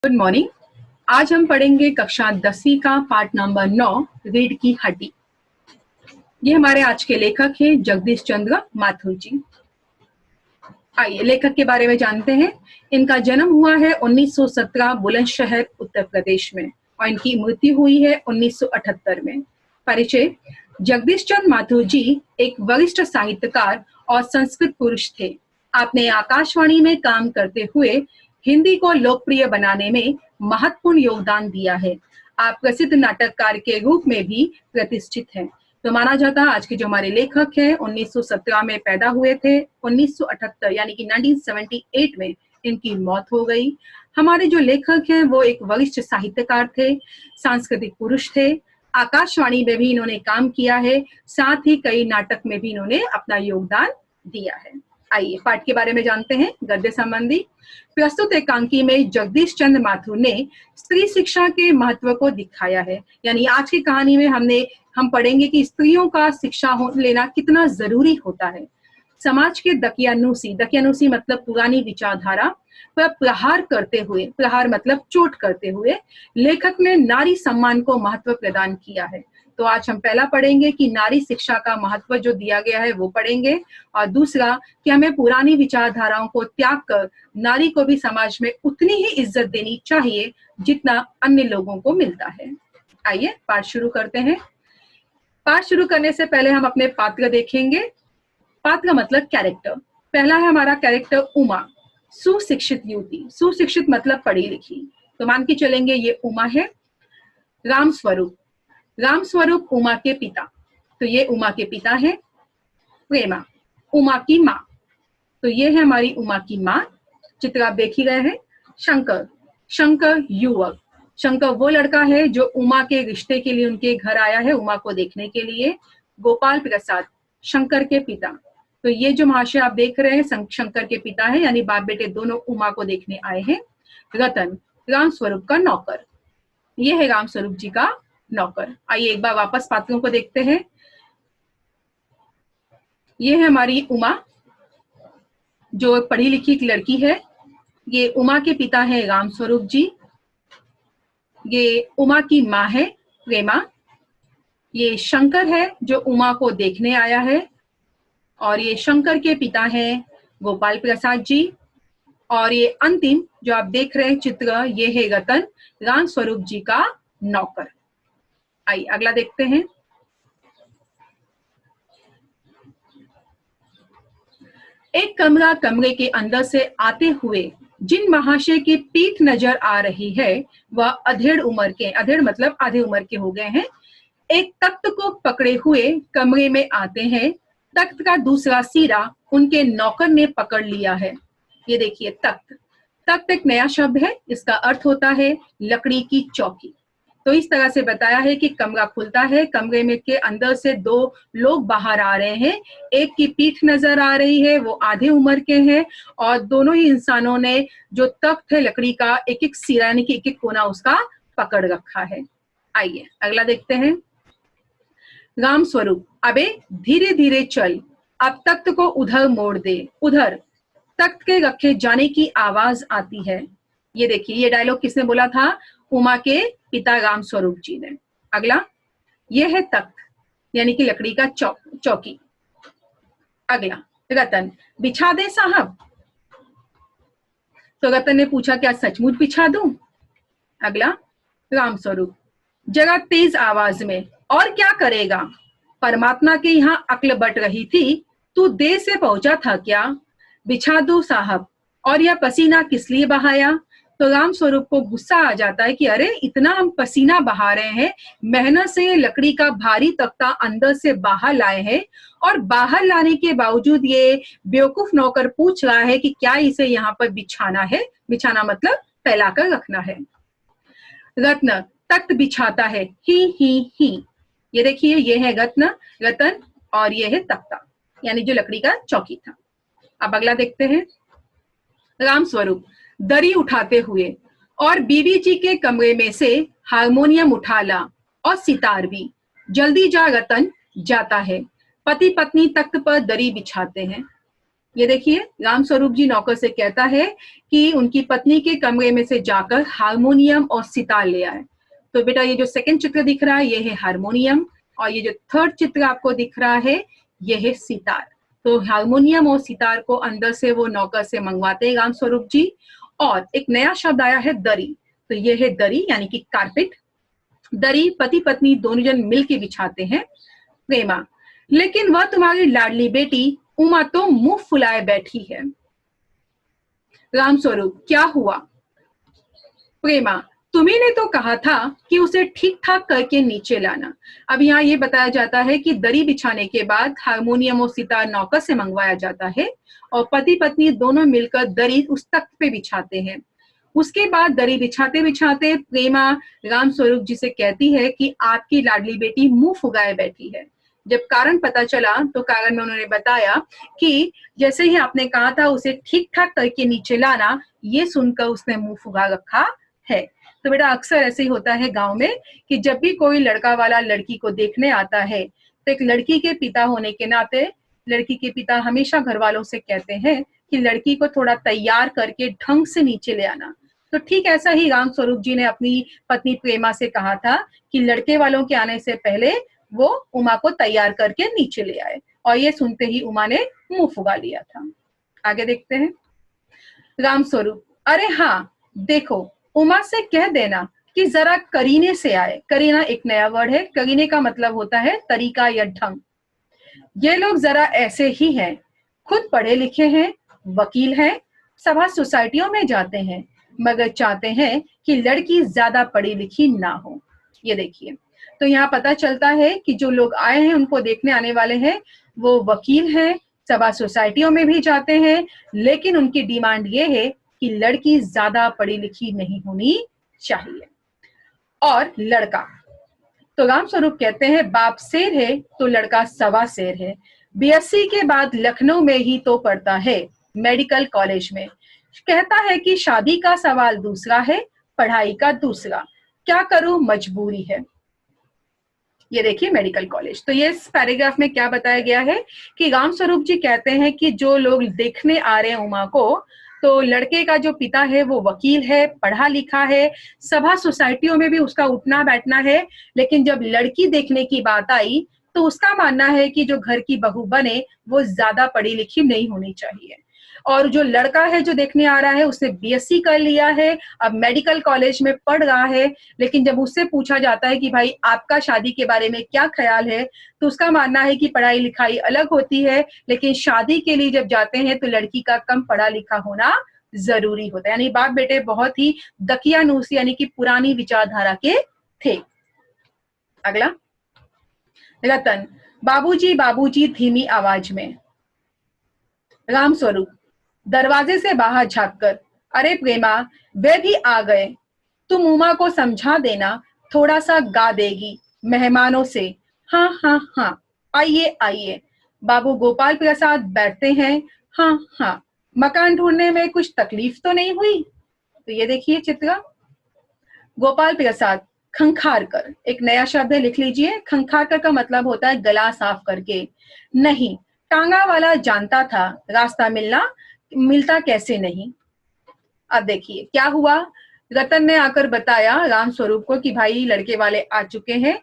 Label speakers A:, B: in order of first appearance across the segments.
A: Good morning. आज हम पढ़ेंगे कक्षा 10वीं का पाठ नंबर 9 रीढ़ की हड्डी। ये हमारे आज के लेखक हैं जगदीश चंद्र माथुर जी। आइए लेखक के बारे में जानते हैं। इनका जन्म हुआ है 1917 बुलंदशहर उत्तर प्रदेश में और इनकी मृत्यु हुई है 1978 में। परिचय: जगदीश चंद्र माथुर जी एक वरिष्ठ साहित्यकार और संस्कृत पुरुष थे। आपने आकाशवाणी में काम करते हुए हिंदी को लोकप्रिय बनाने में महत्वपूर्ण योगदान दिया है। आप प्रसिद्ध नाटककार के रूप में भी प्रतिष्ठित हैं। तो माना जाता है आज के जो हमारे लेखक हैं 1917 में पैदा हुए थे, 1978 यानी कि 1978 में इनकी मौत हो गई। हमारे जो लेखक हैं वो एक वरिष्ठ साहित्यकार थे, सांस्कृतिक पुरुष थे। आकाशवाणी में भी इन्होंने काम किया है, साथ ही कई नाटक में भी इन्होंने अपना योगदान दिया है। आइए पाठ के बारे में जानते हैं। गद्य संबंधी प्रस्तुत एकांकी में जगदीश चंद्र माथुर ने स्त्री शिक्षा के महत्व को दिखाया है। यानी आज की कहानी में हम पढ़ेंगे कि स्त्रियों का शिक्षा लेना कितना जरूरी होता है। समाज के दकियानुसी मतलब पुरानी विचारधारा पर प्रहार करते हुए, प्रहार मतलब चोट करते हुए, लेखक ने नारी सम्मान को महत्व प्रदान किया है। तो आज हम पहला पढ़ेंगे कि नारी शिक्षा का महत्व जो दिया गया है वो पढ़ेंगे, और दूसरा कि हमें पुरानी विचारधाराओं को त्याग कर नारी को भी समाज में उतनी ही इज्जत देनी चाहिए जितना अन्य लोगों को मिलता है। आइए पाठ शुरू करते हैं। पाठ शुरू करने से पहले हम अपने पात्र देखेंगे। पात्र मतलब कैरेक्टर। पहला है हमारा कैरेक्टर उमा, सुशिक्षित युवती। सुशिक्षित मतलब पढ़ी लिखी। तो मान के चलेंगे ये उमा है। राम स्वरूप उमा के पिता, तो ये उमा के पिता है। प्रेमा उमा की माँ, तो ये है हमारी उमा की माँ। चित्र आप देख ही रहे हैं। शंकर युवक, शंकर वो लड़का है जो उमा के रिश्ते के लिए उनके घर आया है, उमा को देखने के लिए। गोपाल प्रसाद शंकर के पिता, तो ये जो महाशय आप देख रहे हैं शंकर के पिता है, यानी बाप बेटे दोनों उमा को देखने आए हैं। रतन राम स्वरूप का नौकर, ये है राम स्वरूप जी का नौकर। आइए एक बार वापस पात्रों को देखते हैं। ये है हमारी उमा जो पढ़ी लिखी एक लड़की है। ये उमा के पिता है राम स्वरूप जी। ये उमा की माँ है प्रेमा। ये शंकर है जो उमा को देखने आया है, और ये शंकर के पिता हैं गोपाल प्रसाद जी। और ये अंतिम जो आप देख रहे हैं चित्र, ये है रतन राम स्वरूप जी का नौकर। आइए अगला देखते हैं। एक कमरे के अंदर से आते हुए जिन महाशय की पीठ नजर आ रही है वह अधेड़ उम्र के, अधेड़ मतलब आधे उम्र के हो गए हैं, एक तख्त को पकड़े हुए कमरे में आते हैं। तख्त का दूसरा सिरा उनके नौकर ने पकड़ लिया है। ये देखिए तख्त एक नया शब्द है, इसका अर्थ होता है लकड़ी की चौकी। तो इस तरह से बताया है कि कमरा खुलता है, कमरे में के अंदर से दो लोग बाहर आ रहे हैं। एक की पीठ नजर आ रही है, वो आधे उम्र के हैं, और दोनों ही इंसानों ने जो तख्त है लकड़ी का एक एक सिरा यानी कि एक एक कोना उसका पकड़ रखा है। आइए अगला देखते हैं। राम स्वरूप अबे धीरे धीरे चल, अब तख्त को उधर मोड़ दे। उधर तख्त के रखे जाने की आवाज आती है। ये देखिए ये डायलॉग किसने बोला था? उमा के पिता राम स्वरूप जी ने। अगला ये है तख्त यानी कि लकड़ी का चौकी। अगला रतन बिछा दे साहब। तो रतन ने पूछा क्या सचमुच बिछा दूं? अगला राम स्वरूप जरा तेज आवाज में, और क्या करेगा? परमात्मा के यहाँ अक्ल बट रही थी, तू देर से पहुंचा था क्या? बिछा दो साहब। और यह पसीना किस लिए बहाया? तो राम स्वरूप को गुस्सा आ जाता है कि अरे इतना हम पसीना बहा रहे हैं, मेहनत से लकड़ी का भारी तख्ता अंदर से बाहर लाए हैं, और बाहर लाने के बावजूद ये बेवकूफ नौकर पूछ रहा है कि क्या इसे यहाँ पर बिछाना है? बिछाना मतलब फैलाकर रखना है। रत्न तख्त बिछाता है, ही। ये देखिए ये है रतन और ये है तख्ता यानी जो लकड़ी का चौकी था। अब अगला देखते हैं। राम स्वरूप दरी उठाते हुए, और बीवी जी के कमरे में से हारमोनियम उठा ला और सितार भी। जल्दी जा रतन। जाता है। पति पत्नी तख्त पर दरी बिछाते हैं। ये देखिए, राम स्वरूप जी नौकर से कहता है कि उनकी पत्नी के कमरे में से जाकर हारमोनियम और सितार ले आए। तो बेटा ये जो सेकंड चित्र दिख रहा है ये है हारमोनियम, और ये जो थर्ड चित्र आपको दिख रहा है ये है सितार। तो हारमोनियम और सितार को अंदर से वो नौकर से मंगवाते हैं राम स्वरूप जी। और एक नया शब्द आया है दरी। तो ये है दरी यानी कि कारपेट। दरी पति पत्नी दोनों जन मिल के बिछाते हैं। प्रेमा, लेकिन वह तुम्हारी लाडली बेटी उमा तो मुंह फुलाए बैठी है। राम स्वरूप, क्या हुआ? प्रेमा, तुम्ही ने तो कहा था कि उसे ठीक ठाक करके नीचे लाना। अब यहाँ ये बताया जाता है कि दरी बिछाने के बाद हारमोनियम और सितार नौकर से मंगवाया जाता है और पति पत्नी दोनों मिलकर दरी उस तख्त पे बिछाते हैं। उसके बाद दरी बिछाते बिछाते प्रेमा राम स्वरूप जी से कहती है कि आपकी लाडली बेटी मुंह फुगाए बैठी है। जब कारण पता चला तो कारण में उन्होंने बताया कि जैसे ही आपने कहा था उसे ठीक ठाक करके नीचे लाना, ये सुनकर उसने मुंह फुगा रखा है। तो बेटा अक्सर ऐसे ही होता है गांव में कि जब भी कोई लड़का वाला लड़की को देखने आता है तो एक लड़की के पिता होने के नाते लड़की के पिता हमेशा घर वालों से कहते हैं कि लड़की को थोड़ा तैयार करके ढंग से नीचे ले आना। तो ठीक ऐसा ही राम स्वरूप जी ने अपनी पत्नी प्रेमा से कहा था कि लड़के वालों के आने से पहले वो उमा को तैयार करके नीचे ले आए, और ये सुनते ही उमा ने मुंह फुगा लिया था। आगे देखते हैं। राम स्वरूप, अरे हाँ देखो, उमा से कह देना कि जरा करीने से आए। करीना एक नया वर्ड है। करीने का मतलब होता है तरीका या ढंग। ये लोग जरा ऐसे ही हैं, खुद पढ़े लिखे हैं, वकील हैं, सभा सोसाइटियों में जाते हैं, मगर चाहते हैं कि लड़की ज्यादा पढ़ी लिखी ना हो। ये देखिए, तो यहाँ पता चलता है कि जो लोग आए हैं उनको देखने आने वाले हैं वो वकील हैं, सभा सोसाइटियों में भी जाते हैं, लेकिन उनकी डिमांड ये है कि लड़की ज्यादा पढ़ी लिखी नहीं होनी चाहिए। और लड़का, तो राम स्वरूप कहते हैं बाप शेर है तो लड़का सवा शेर है। बीएससी के बाद लखनऊ में ही तो पढ़ता है, मेडिकल कॉलेज में। कहता है कि शादी का सवाल दूसरा है, पढ़ाई का दूसरा, क्या करूं मजबूरी है। ये देखिए मेडिकल कॉलेज। तो ये इस पैराग्राफ में क्या बताया गया है कि राम स्वरूप जी कहते हैं कि जो लोग देखने आ रहे हैं उमा को, तो लड़के का जो पिता है वो वकील है, पढ़ा लिखा है, सभा सोसाइटियों में भी उसका उठना बैठना है, लेकिन जब लड़की देखने की बात आई तो उसका मानना है कि जो घर की बहू बने वो ज्यादा पढ़ी लिखी नहीं होनी चाहिए। और जो लड़का है जो देखने आ रहा है उसने बीएससी कर लिया है, अब मेडिकल कॉलेज में पढ़ रहा है, लेकिन जब उससे पूछा जाता है कि भाई आपका शादी के बारे में क्या ख्याल है, तो उसका मानना है कि पढ़ाई लिखाई अलग होती है, लेकिन शादी के लिए जब जाते हैं तो लड़की का कम पढ़ा लिखा होना जरूरी होता है। यानी बाप बेटे बहुत ही दकियानूस यानी कि पुरानी विचारधारा के थे। अगला, रतन, बाबूजी बाबूजी धीमी आवाज में। राम स्वरूप दरवाजे से बाहर झांककर, अरे प्रेमा वे भी आ गए, तुम उमा को समझा देना, थोड़ा सा गा देगी मेहमानों से। हाँ हाँ हाँ, आइए आइए। बाबू गोपाल प्रसाद बैठते हैं। हाँ हाँ, मकान ढूंढने में कुछ तकलीफ तो नहीं हुई? तो ये देखिए चित्र। गोपाल प्रसाद, खंखार कर, एक नया शब्द है, लिख लीजिए। खंखार कर का मतलब होता है गला साफ करके। नहीं, टांगा वाला जानता था, रास्ता मिलता कैसे नहीं। अब देखिए क्या हुआ। रतन ने आकर बताया राम स्वरूप को कि भाई लड़के वाले आ चुके हैं।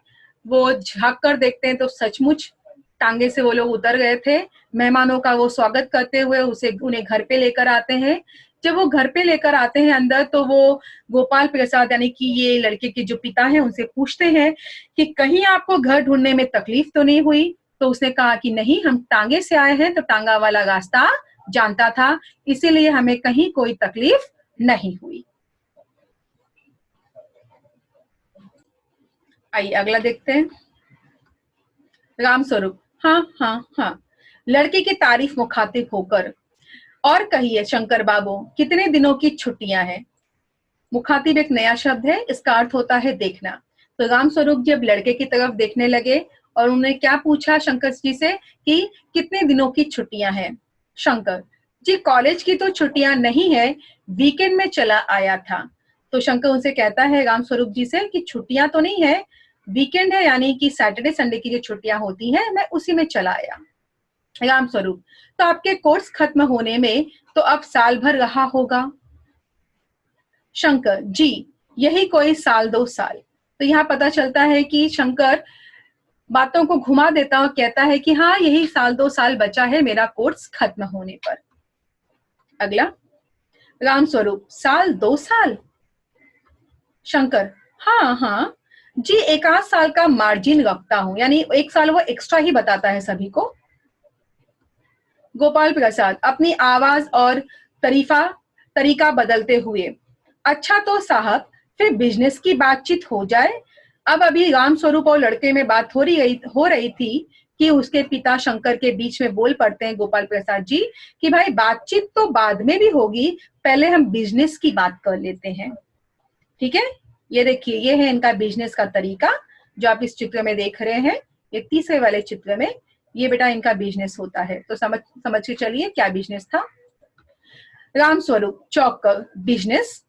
A: वो झांक कर देखते हैं तो सचमुच टांगे से वो लोग उतर गए थे। मेहमानों का वो स्वागत करते हुए उन्हें घर पे लेकर आते हैं। जब वो घर पे लेकर आते हैं अंदर, तो वो गोपाल प्रसाद यानी कि ये लड़के के जो पिता हैं उनसे पूछते हैं कि कहीं आपको घर ढूंढने में तकलीफ तो नहीं हुई? तो उसने कहा कि नहीं, हम टांगे से आए हैं तो टांगा वाला रास्ता जानता था, इसीलिए हमें कहीं कोई तकलीफ नहीं हुई। आइए अगला देखते हैं। राम स्वरूप, हाँ हाँ हाँ, लड़के की तारीफ मुखातिब होकर, और कहिए शंकर बाबू कितने दिनों की छुट्टियां हैं। मुखातिब एक नया शब्द है, इसका अर्थ होता है देखना। तो राम स्वरूप जब लड़के की तरफ देखने लगे और उन्होंने क्या पूछा शंकर जी से कि कितने दिनों की छुट्टियां हैं। शंकर जी, कॉलेज की तो छुट्टियां नहीं है, वीकेंड में चला आया था। तो शंकर उनसे कहता है राम स्वरूप जी से कि छुट्टियां तो नहीं है, वीकेंड है, यानी कि सैटरडे संडे की जो छुट्टियां होती हैं मैं उसी में चला आया। राम स्वरूप, तो आपके कोर्स खत्म होने में तो अब साल भर रहा होगा। शंकर, जी यही कोई साल 2 साल। तो यहाँ पता चलता है कि शंकर बातों को घुमा देता और कहता है कि हाँ यही साल 2 साल बचा है मेरा कोर्स खत्म होने पर। अगला, राम स्वरूप, साल 2 साल। शंकर, हाँ हाँ जी, 1 आध साल का मार्जिन रखता हूं, यानी 1 साल वो एक्स्ट्रा ही बताता है सभी को। गोपाल प्रसाद अपनी आवाज और तरीका बदलते हुए, अच्छा तो साहब फिर बिजनेस की बातचीत हो जाए। अब अभी राम स्वरूप और लड़के में बात हो रही थी कि उसके पिता शंकर के बीच में बोल पड़ते हैं गोपाल प्रसाद जी कि भाई बातचीत तो बाद में भी होगी, पहले हम बिजनेस की बात कर लेते हैं। ठीक है, ये देखिए ये है इनका बिजनेस का तरीका जो आप इस चित्र में देख रहे हैं। ये तीसरे वाले चित्र में ये बेटा इनका बिजनेस होता है। तो समझ के चलिए क्या बिजनेस था। राम स्वरूप चौंक कर, बिजनेस?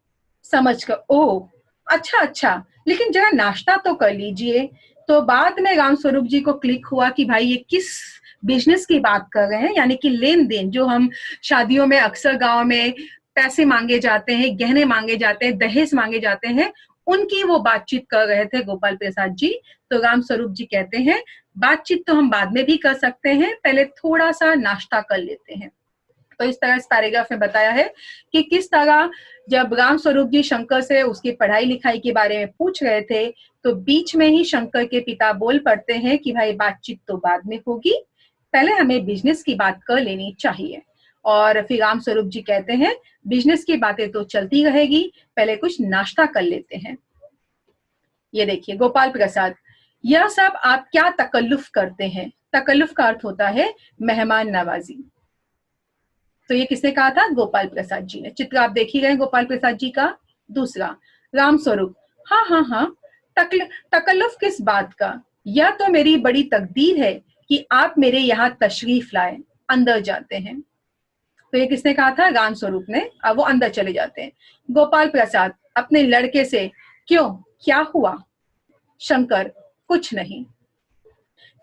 A: समझ कर, ओह अच्छा अच्छा, लेकिन जरा नाश्ता तो कर लीजिए। तो बाद में राम स्वरूप जी को क्लिक हुआ कि भाई ये किस बिजनेस की बात कर रहे हैं, यानी कि लेन देन, जो हम शादियों में अक्सर गांव में पैसे मांगे जाते हैं, गहने मांगे जाते हैं, दहेज मांगे जाते हैं, उनकी वो बातचीत कर रहे थे गोपाल प्रसाद जी। तो राम स्वरूप जी कहते हैं बातचीत तो हम बाद में भी कर सकते हैं, पहले थोड़ा सा नाश्ता कर लेते हैं। तो इस तरह इस पैराग्राफ में बताया है कि किस तरह जब राम स्वरूप जी शंकर से उसकी पढ़ाई लिखाई के बारे में पूछ रहे थे तो बीच में ही शंकर के पिता बोल पड़ते हैं कि भाई बातचीत तो बाद में होगी, पहले हमें बिजनेस की बात कर लेनी चाहिए। और फिर राम स्वरूप जी कहते हैं बिजनेस की बातें तो चलती रहेगी, पहले कुछ नाश्ता कर लेते हैं। ये देखिए गोपाल प्रसाद, यह सब आप क्या तकल्लुफ करते हैं? तकल्लुफ का अर्थ होता है मेहमान नवाजी। तो ये किसने कहा था? गोपाल प्रसाद जी ने। चित्र आप देख ही गए गोपाल प्रसाद जी का। दूसरा, राम स्वरूप, हाँ हाँ हाँ, तकल्लुफ किस बात का? यह तो मेरी बड़ी तकदीर है कि आप मेरे यहाँ तशरीफ लाए। अंदर जाते हैं। तो ये किसने कहा था? राम स्वरूप ने। अब वो अंदर चले जाते हैं। गोपाल प्रसाद अपने लड़के से, क्यों, क्या हुआ? शंकर, कुछ नहीं।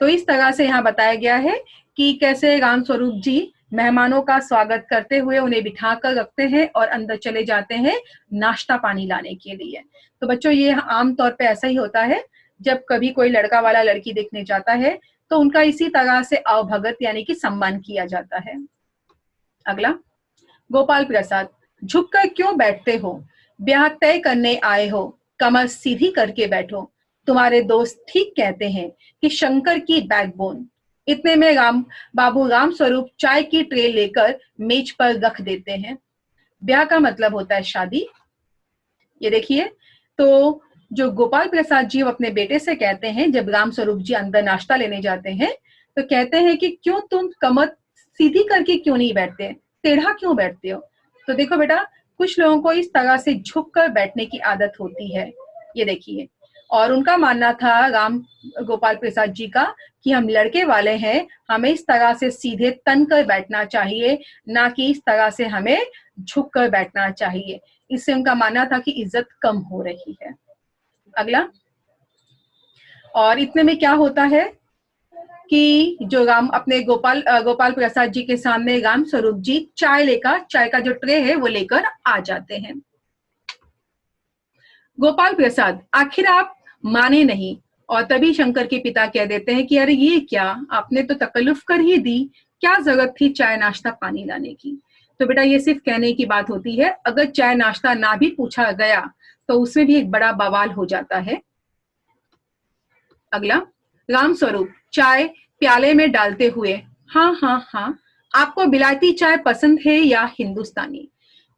A: तो इस तरह से यहाँ बताया गया है कि कैसे राम स्वरूप जी मेहमानों का स्वागत करते हुए उन्हें बिठा कर रखते हैं और अंदर चले जाते हैं नाश्ता पानी लाने के लिए। तो बच्चों ये आम तौर पे ऐसा ही होता है, जब कभी कोई लड़का वाला लड़की देखने जाता है तो उनका इसी तरह से अवभगत यानी कि सम्मान किया जाता है। अगला, गोपाल प्रसाद, झुककर क्यों बैठते हो? ब्याह तय करने आए हो, कमर सीधी करके बैठो। तुम्हारे दोस्त ठीक कहते हैं कि शंकर की बैकबोन। इतने में बाबू राम स्वरूप चाय की ट्रे लेकर मेज पर रख देते हैं। ब्याह का मतलब होता है शादी। ये देखिए, तो जो गोपाल प्रसाद जी अपने बेटे से कहते हैं जब राम स्वरूप जी अंदर नाश्ता लेने जाते हैं तो कहते हैं कि क्यों तुम कमर सीधी करके क्यों नहीं बैठते, टेढ़ा क्यों बैठते हो? तो देखो बेटा, कुछ लोगों को इस तरह से झुक कर बैठने की आदत होती है। ये देखिए, और उनका मानना था राम गोपाल प्रसाद जी का कि हम लड़के वाले हैं, हमें इस तरह से सीधे तन कर बैठना चाहिए, ना कि इस तरह से हमें झुक कर बैठना चाहिए। इससे उनका मानना था कि इज्जत कम हो रही है। अगला, और इतने में क्या होता है कि जो राम अपने गोपाल प्रसाद जी के सामने राम स्वरूप जी चाय का जो ट्रे है वो लेकर आ जाते हैं। गोपाल प्रसाद, आखिर आप माने नहीं, और तभी शंकर के पिता कह देते हैं कि अरे ये क्या, आपने तो तकल्लुफ कर ही दी, क्या जरूरत थी चाय नाश्ता पानी लाने की? तो बेटा ये सिर्फ कहने की बात होती है, अगर चाय नाश्ता ना भी पूछा गया तो उसमें भी एक बड़ा बवाल हो जाता है। अगला, राम स्वरूप चाय प्याले में डालते हुए, हाँ हाँ हाँ, आपको विलायती चाय पसंद है या हिंदुस्तानी?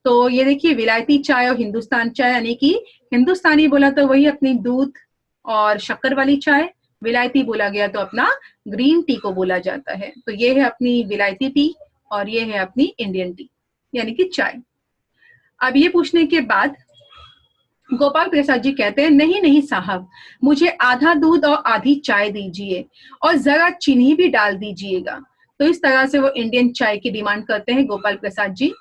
A: तो ये देखिए, विलायती चाय और हिंदुस्तान चाय, यानी कि हिंदुस्तानी बोला तो वही अपनी दूध और शक्कर वाली चाय, विलायती बोला गया तो अपना ग्रीन टी को बोला जाता है। तो ये है अपनी विलायती टी और ये है अपनी इंडियन टी यानी कि चाय। अब ये पूछने के बाद गोपाल प्रसाद जी कहते हैं नहीं नहीं साहब, मुझे आधा दूध और आधी चाय दीजिए और जरा चीनी भी डाल दीजिएगा। तो इस तरह से वो इंडियन चाय की डिमांड करते हैं गोपाल प्रसाद जी।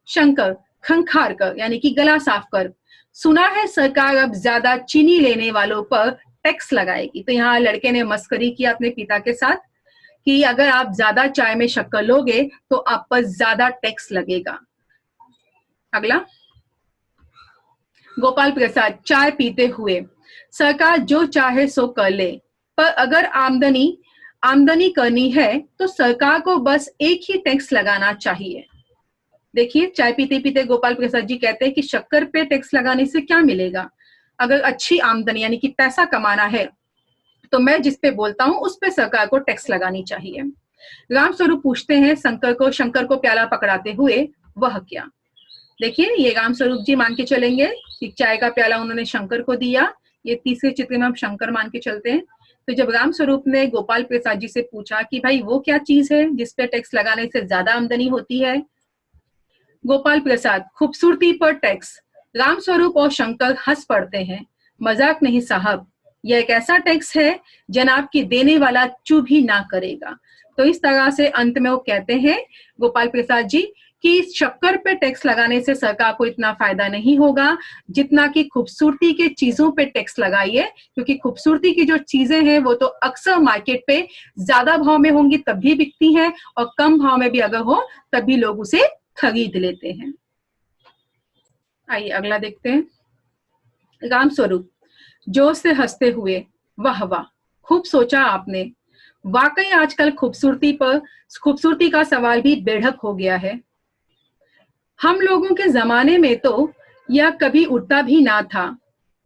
A: शंकर, खंखार कर यानी कि गला साफ कर, सुना है सरकार अब ज्यादा चीनी लेने वालों पर टैक्स लगाएगी। तो यहाँ लड़के ने मस्करी किया अपने पिता के साथ। कि अगर आप ज्यादा चाय में शक्कर लोगे तो आप पर ज्यादा टैक्स लगेगा। अगला, गोपाल प्रसाद, चाय पीते हुए, सरकार जो चाहे सो कर ले, पर अगर आमदनी करनी है तो सरकार को बस एक ही टैक्स लगाना चाहिए। देखिए, चाय पीते पीते गोपाल प्रसाद जी कहते हैं कि शक्कर पे टैक्स लगाने से क्या मिलेगा? अगर अच्छी आमदनी यानी कि पैसा कमाना है तो मैं जिस पे बोलता हूं उस पे सरकार को टैक्स लगानी चाहिए। रामस्वरूप पूछते हैं शंकर को प्याला पकड़ाते हुए, वह क्या? देखिए, ये रामस्वरूप जी मान के चलेंगे कि चाय का प्याला उन्होंने शंकर को दिया। ये तीसरे चित्र में हम शंकर मान के चलते हैं। तो जब रामस्वरूप ने गोपाल प्रसाद जी से पूछा कि भाई वो क्या चीज है जिसपे टैक्स लगाने से ज्यादा आमदनी होती है? गोपाल प्रसाद, खूबसूरती पर टैक्स। रामस्वरूप और शंकर हंस पड़ते हैं। मजाक नहीं साहब, यह एक ऐसा टैक्स है जनाब की देने वाला चू भी ना करेगा। तो इस तरह से अंत में वो कहते हैं गोपाल प्रसाद जी कि शक्कर पे टैक्स लगाने से सरकार को इतना फायदा नहीं होगा जितना कि खूबसूरती के चीजों पे टैक्स लगाइए, क्योंकि खूबसूरती की जो चीजें हैं वो तो अक्सर मार्केट पे ज्यादा भाव में होंगी तब भी बिकती हैं, और कम भाव में भी अगर हो तब भी लोग उसे खरीद लेते हैं। आइए अगला देखते हैं। रामस्वरूप, जोर से हंसते हुए, वाह वाह, खूब सोचा आपने। वाकई आजकल खूबसूरती का सवाल भी बेढक हो गया है। हम लोगों के जमाने में तो यह कभी उठता भी ना था।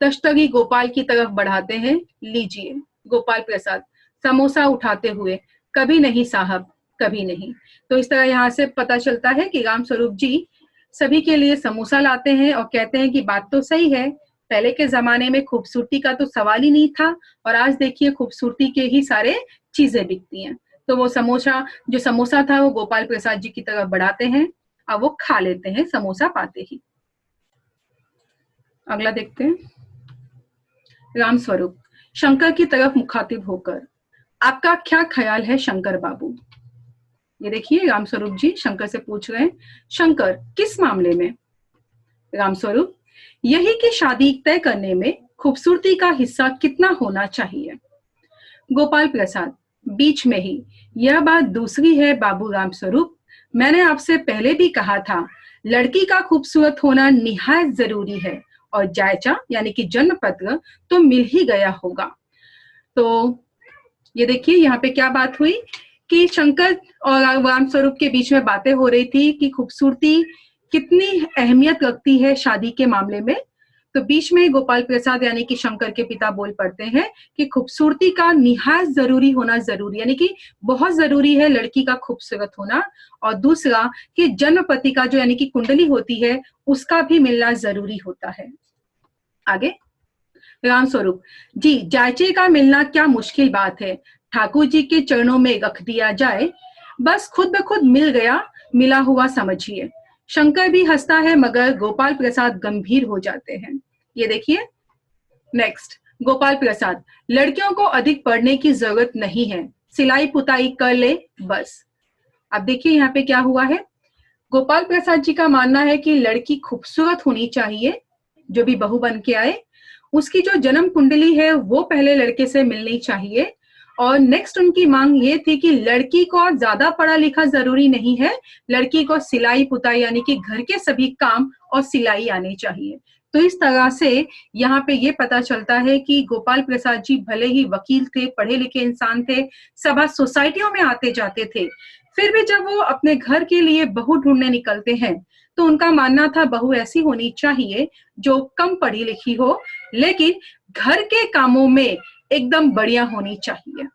A: तश्तगी गोपाल की तरफ बढ़ाते हैं, लीजिए। गोपाल प्रसाद, समोसा उठाते हुए, कभी नहीं साहब, कभी नहीं। तो इस तरह यहाँ से पता चलता है कि रामस्वरूप जी सभी के लिए समोसा लाते हैं और कहते हैं कि बात तो सही है, पहले के जमाने में खूबसूरती का तो सवाल ही नहीं था, और आज देखिए खूबसूरती के ही सारे चीजें बिकती हैं। तो वो समोसा था वो गोपाल प्रसाद जी की तरफ बढ़ाते हैं और वो खा लेते हैं समोसा पाते ही। अगला देखते हैं। रामस्वरूप, शंकर की तरफ मुखातिब होकर, आपका क्या ख्याल है शंकर बाबू? ये देखिए, रामस्वरूप जी शंकर से पूछ रहे हैं, शंकर, किस मामले में? रामस्वरूप, यही कि शादी तय करने में खूबसूरती का हिस्सा कितना होना चाहिए? गोपाल प्रसाद, बीच में ही, यह बात दूसरी है बाबू रामस्वरूप, मैंने आपसे पहले भी कहा था, लड़की का खूबसूरत होना निहायत जरूरी है, और जायचा यानी कि जन्म पत्र तो मिल ही गया होगा। तो ये देखिए यहाँ पे क्या बात हुई कि शंकर और रामस्वरूप के बीच में बातें हो रही थी कि खूबसूरती कितनी अहमियत रखती है शादी के मामले में। तो बीच में गोपाल प्रसाद यानी कि शंकर के पिता बोल पड़ते हैं कि खूबसूरती का निहायत जरूरी होना जरूरी, यानी कि बहुत जरूरी है लड़की का खूबसूरत होना, और दूसरा कि जन्मपति का जो यानी कि कुंडली होती है उसका भी मिलना जरूरी होता है। आगे, रामस्वरूप जी, जायचे का मिलना क्या मुश्किल बात है, ठाकुर जी के चरणों में रख दिया जाए, बस खुद ब खुद मिल गया, मिला हुआ समझिए। शंकर भी हंसता है मगर गोपाल प्रसाद गंभीर हो जाते हैं। ये देखिए नेक्स्ट, गोपाल प्रसाद, लड़कियों को अधिक पढ़ने की जरूरत नहीं है, सिलाई पुताई कर ले बस। अब देखिए यहाँ पे क्या हुआ है, गोपाल प्रसाद जी का मानना है कि लड़की खूबसूरत होनी चाहिए, जो भी बहू बन के आए उसकी जो जन्म कुंडली है वो पहले लड़के से मिलनी चाहिए, और नेक्स्ट उनकी मांग ये थी कि लड़की को ज्यादा पढ़ा लिखा जरूरी नहीं है, लड़की को सिलाई पुताई यानी कि घर के सभी काम और सिलाई आनी चाहिए। तो इस तरह से यहाँ पे ये पता चलता है कि गोपाल प्रसाद जी भले ही वकील थे, पढ़े लिखे इंसान थे, सभा सोसाइटियों में आते जाते थे, फिर भी जब वो अपने घर के लिए बहू ढूंढने निकलते हैं तो उनका मानना था बहू ऐसी होनी चाहिए जो कम पढ़ी लिखी हो लेकिन घर के कामों में एकदम बढ़िया होनी चाहिए।